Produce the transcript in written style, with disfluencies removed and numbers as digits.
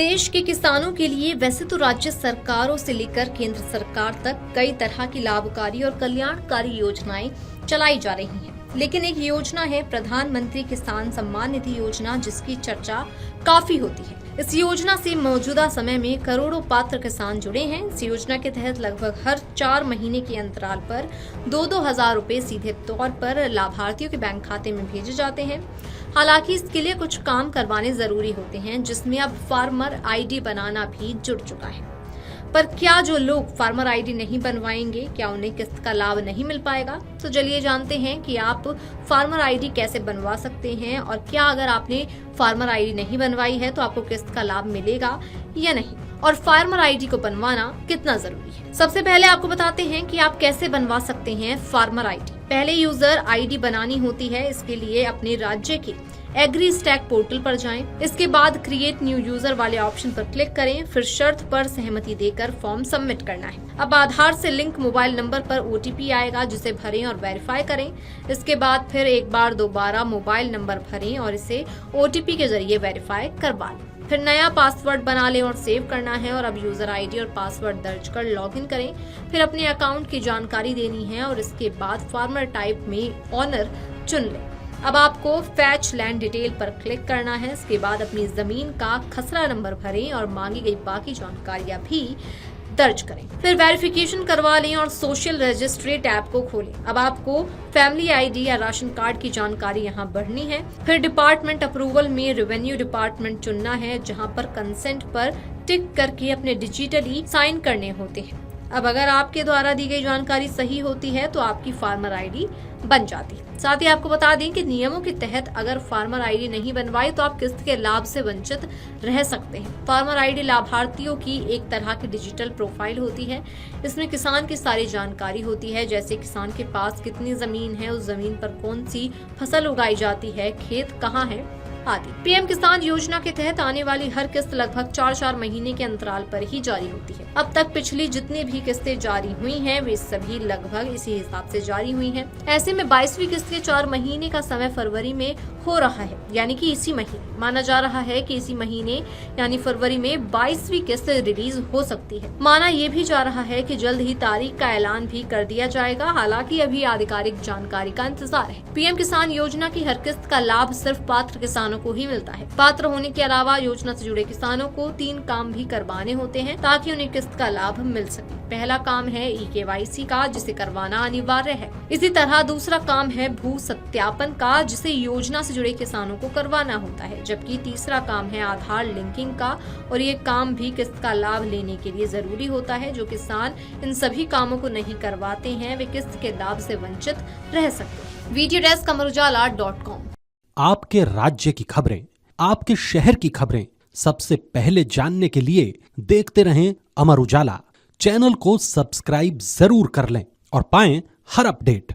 देश के किसानों के लिए वैसे तो राज्य सरकारों से लेकर केंद्र सरकार तक कई तरह की लाभकारी और कल्याणकारी योजनाएं चलाई जा रही हैं, लेकिन एक योजना है प्रधानमंत्री किसान सम्मान निधि योजना, जिसकी चर्चा काफी होती है। इस योजना से मौजूदा समय में करोड़ों पात्र किसान जुड़े हैं। इस योजना के तहत लगभग हर 4 महीने के अंतराल पर 2-2 हजार रुपए सीधे तौर पर लाभार्थियों के बैंक खाते में भेजे जाते हैं। हालांकि इसके लिए कुछ काम करवाने जरूरी होते हैं, जिसमें अब फार्मर आईडी बनाना भी जुड़ चुका है। पर क्या जो लोग फार्मर आईडी नहीं बनवाएंगे, क्या उन्हें किस्त का लाभ नहीं मिल पाएगा? तो चलिए जानते हैं कि आप फार्मर आईडी कैसे बनवा सकते हैं और क्या अगर आपने फार्मर आईडी नहीं बनवाई है तो आपको किस्त का लाभ मिलेगा या नहीं, और फार्मर आईडी को बनवाना कितना जरूरी है। सबसे पहले आपको बताते हैं कि आप कैसे बनवा सकते हैं फार्मर आईडी। पहले यूजर आईडी बनानी होती है। इसके लिए अपने राज्य के एग्री स्टैक पोर्टल पर जाएं। इसके बाद क्रिएट न्यू यूजर वाले ऑप्शन पर क्लिक करें। फिर शर्त पर सहमति देकर फॉर्म सबमिट करना है। अब आधार से लिंक मोबाइल नंबर पर ओटीपी आएगा, जिसे भरें और वेरीफाई करें। इसके बाद फिर एक बार दोबारा मोबाइल नंबर भरें और इसे ओटीपी के जरिए वेरीफाई करवा लें। फिर नया पासवर्ड बना लें और सेव करना है। और अब यूजर आईडी और पासवर्ड दर्ज कर लॉगिन करें। फिर अपने अकाउंट की जानकारी देनी है और इसके बाद फार्मर टाइप में ऑनर चुन लें। अब आपको फैच लैंड डिटेल पर क्लिक करना है। इसके बाद अपनी जमीन का खसरा नंबर भरें और मांगी गई बाकी जानकारियां भी दर्ज करें। फिर वेरिफिकेशन करवा लें और सोशल रजिस्ट्री टैब को खोलें। अब आपको फैमिली आईडी या राशन कार्ड की जानकारी यहाँ भरनी है। फिर डिपार्टमेंट अप्रूवल में रेवेन्यू डिपार्टमेंट चुनना है, जहाँ पर कंसेंट पर टिक करके अपने डिजिटली साइन करने होते हैं। अब अगर आपके द्वारा दी गई जानकारी सही होती है तो आपकी फार्मर आईडी बन जाती है। साथ ही आपको बता दें कि नियमों के तहत अगर फार्मर आईडी नहीं बनवाई तो आप किस्त के लाभ से वंचित रह सकते हैं। फार्मर आईडी लाभार्थियों की एक तरह की डिजिटल प्रोफाइल होती है। इसमें किसान की सारी जानकारी होती है, जैसे किसान के पास कितनी जमीन है, उस जमीन पर कौन सी फसल उगाई जाती है, खेत कहाँ है आदि। पीएम किसान योजना के तहत आने वाली हर किस्त लगभग 4-4 महीने के अंतराल पर ही जारी होती है। अब तक पिछली जितनी भी किस्तें जारी हुई हैं, वे सभी लगभग इसी हिसाब से जारी हुई हैं। ऐसे में 22वीं किस्त के 4 महीने का समय फरवरी में हो रहा है, यानी कि इसी महीने माना जा रहा है कि इसी महीने यानी फरवरी में 22वीं किस्त रिलीज हो सकती है। माना ये भी जा रहा है कि जल्द ही तारीख का ऐलान भी कर दिया जाएगा। हालांकि अभी आधिकारिक जानकारी का इंतजार है। पीएम किसान योजना की हर किस्त का लाभ सिर्फ पात्र किसानों को ही मिलता है। पात्र होने के अलावा योजना से जुड़े किसानों को 3 काम भी करवाने होते हैं ताकि उन्हें किस्त का लाभ मिल सके। पहला काम है EKYC का, जिसे करवाना अनिवार्य है। इसी तरह दूसरा काम है भू सत्यापन का, जिसे योजना से जुड़े किसानों को करवाना होता है। जबकि तीसरा काम है आधार लिंकिंग का, और ये काम भी किस्त का लाभ लेने के लिए जरूरी होता है। जो किसान इन सभी कामों को नहीं करवाते हैं, वे किस्त के लाभ से वंचित रह सकते हैं। वीडियो डेस्क अमरुजाला.com। आपके राज्य की खबरें, आपके शहर की खबरें सबसे पहले जानने के लिए देखते रहें अमर उजाला। चैनल को सब्सक्राइब जरूर कर लें और पाएं हर अपडेट।